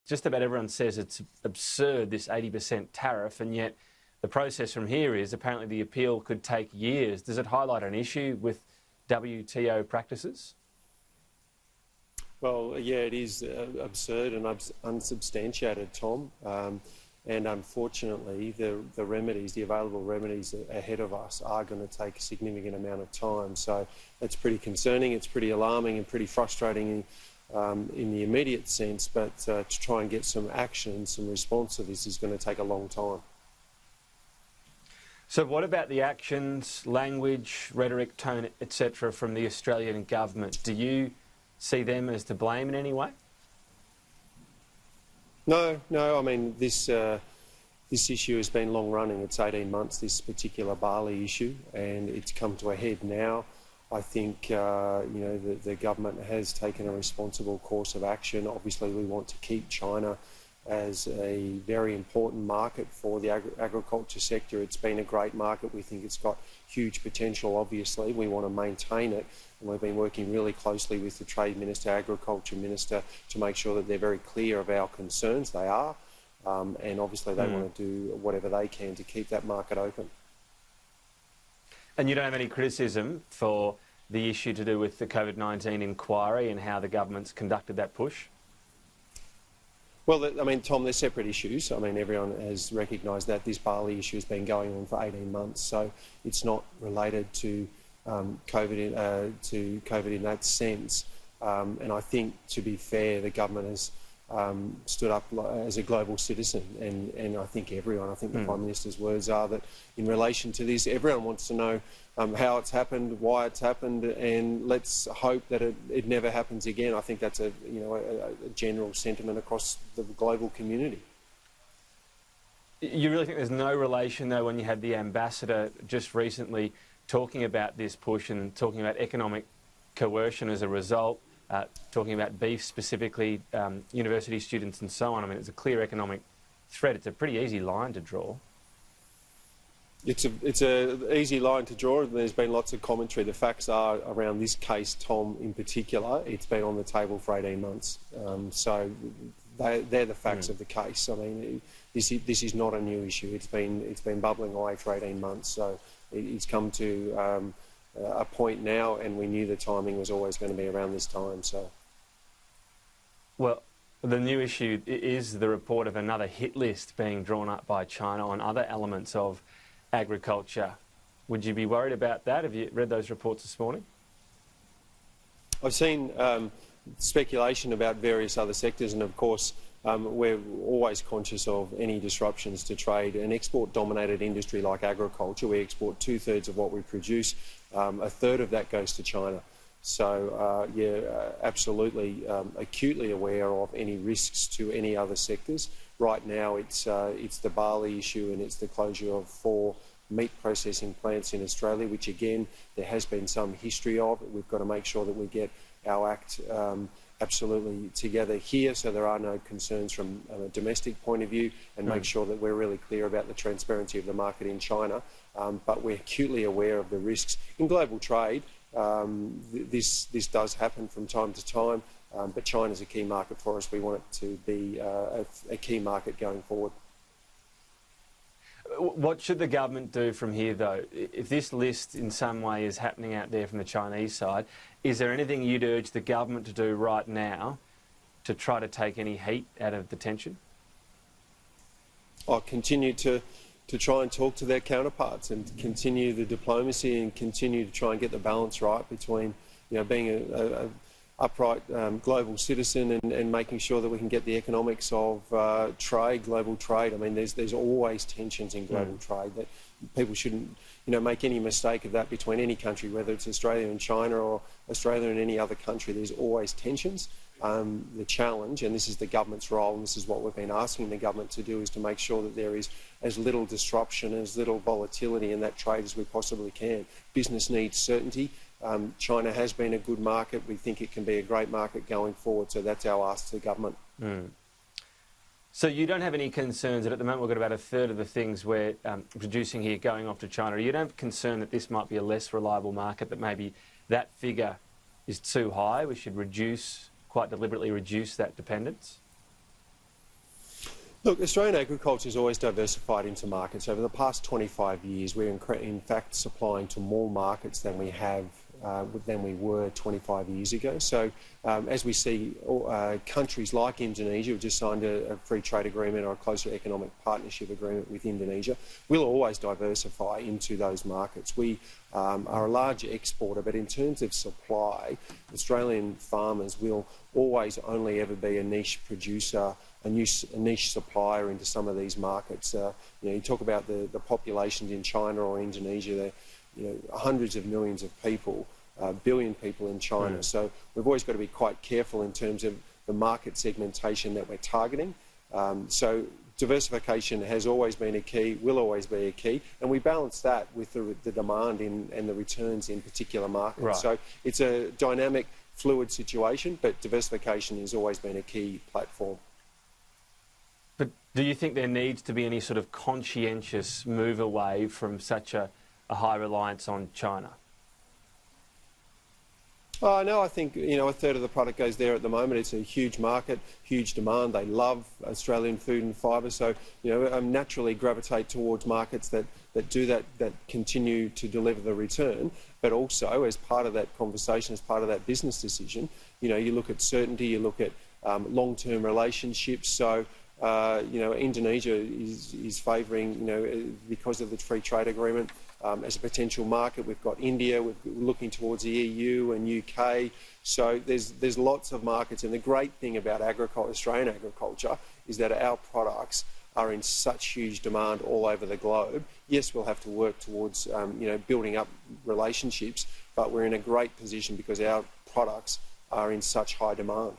just about everyone says it's absurd, this 80% tariff, and yet the process from here is apparently the appeal could take years. Does it highlight an issue with WTO practices? Well, yeah, it is absurd and unsubstantiated, Tom. And unfortunately, the remedies, the available remedies ahead of us are going to take a significant amount of time. So it's pretty concerning, it's pretty alarming and pretty frustrating in the immediate sense, but to try and get some action, some response to this is going to take a long time. So what about the actions, language, rhetoric, tone, etc. from the Australian government? Do you see them as to blame in any way? No. I mean, this issue has been long running. It's 18 months, this particular barley issue, and it's come to a head now. I think the government has taken a responsible course of action. Obviously, we want to keep China as a very important market for the agriculture sector. It's been a great market. We think it's got huge potential, obviously. We want to maintain it. And we've been working really closely with the Trade Minister, Agriculture Minister to make sure that they're very clear of our concerns. They are. And obviously they want to do whatever they can to keep that market open. And you don't have any criticism for the issue to do with the COVID-19 inquiry and how the government's conducted that push? Well, I mean, Tom, they're separate issues. I mean, everyone has recognised that this barley issue has been going on for 18 months, so it's not related to COVID in that sense. And I think, to be fair, the government has stood up as a global citizen, and I think the Prime Minister's words are that in relation to this, everyone wants to know how it's happened, why it's happened, and let's hope that it never happens again. I think that's a general sentiment across the global community. You really think there's no relation, though, when you had the ambassador just recently talking about this push and talking about economic coercion as a result, talking about beef specifically, university students and so on? I mean, it's a clear economic threat. It's a pretty easy line to draw. It's an easy line to draw. There's been lots of commentary. The facts are around this case, Tom, in particular, it's been on the table for 18 months. So they're the facts of the case. I mean, this is not a new issue. It's been bubbling away for 18 months. So it's come to a point now, and we knew the timing was always going to be around this time. So, well, the new issue is the report of another hit list being drawn up by China on other elements of agriculture. Would you be worried about that? Have you read those reports this morning? I've seen speculation about various other sectors, and of course we're always conscious of any disruptions to trade. An export-dominated industry like agriculture, we export 2/3 of what we produce. 1/3 of that goes to China. So, absolutely acutely aware of any risks to any other sectors. Right now, it's the barley issue, and it's the closure of 4 meat processing plants in Australia, which again, there has been some history of. We've got to make sure that we get our act absolutely together here, so there are no concerns from a domestic point of view, and make sure that we're really clear about the transparency of the market in China. But we're acutely aware of the risks in global trade. This does happen from time to time, but China's a key market for us. We want it to be a key market going forward. What should the government do from here, though? If this list in some way is happening out there from the Chinese side, is there anything you'd urge the government to do right now to try to take any heat out of the tension? I'll continue to try and talk to their counterparts and continue the diplomacy and continue to try and get the balance right between, being a upright global citizen and making sure that we can get the economics of trade, global trade. I mean, there's always tensions in global trade. That people shouldn't, make any mistake of that between any country, whether it's Australia and China or Australia and any other country. There's always tensions. The challenge, and this is the government's role, and this is what we've been asking the government to do, is to make sure that there is as little disruption, as little volatility in that trade as we possibly can. Business needs certainty. China has been a good market. We think it can be a great market going forward, so that's our ask to the government. So you don't have any concerns that at the moment we've got about 1/3 of the things we're producing here going off to China. You don't have concern that this might be a less reliable market, that maybe that figure is too high? We should quite deliberately reduce that dependence? Look, Australian agriculture has always diversified into markets. Over the past 25 years, we're in fact supplying to more markets than we were 25 years ago. So as we see countries like Indonesia have just signed a free trade agreement or a closer economic partnership agreement with Indonesia, we'll always diversify into those markets. We are a large exporter, but in terms of supply, Australian farmers will always only ever be a niche producer, a niche supplier into some of these markets. You talk about the populations in China or Indonesia, hundreds of millions of people, billion people in China. So we've always got to be quite careful in terms of the market segmentation that we're targeting. So diversification has always been a key, will always be a key, and we balance that with the demand and the returns in particular markets. Right. So it's a dynamic, fluid situation, but diversification has always been a key platform. But do you think there needs to be any sort of conscientious move away from such a high reliance on China? No, I think a third of the product goes there at the moment. It's a huge market, huge demand. They love Australian food and fibre, so naturally gravitate towards markets that do that continue to deliver the return. But also, as part of that conversation, as part of that business decision, you look at certainty, you look at long-term relationships. So Indonesia is favouring, because of the free trade agreement, as a potential market. We've got India, we're looking towards the EU and UK. So there's lots of markets, and the great thing about Australian agriculture is that our products are in such huge demand all over the globe. Yes, we'll have to work towards building up relationships, but we're in a great position because our products are in such high demand.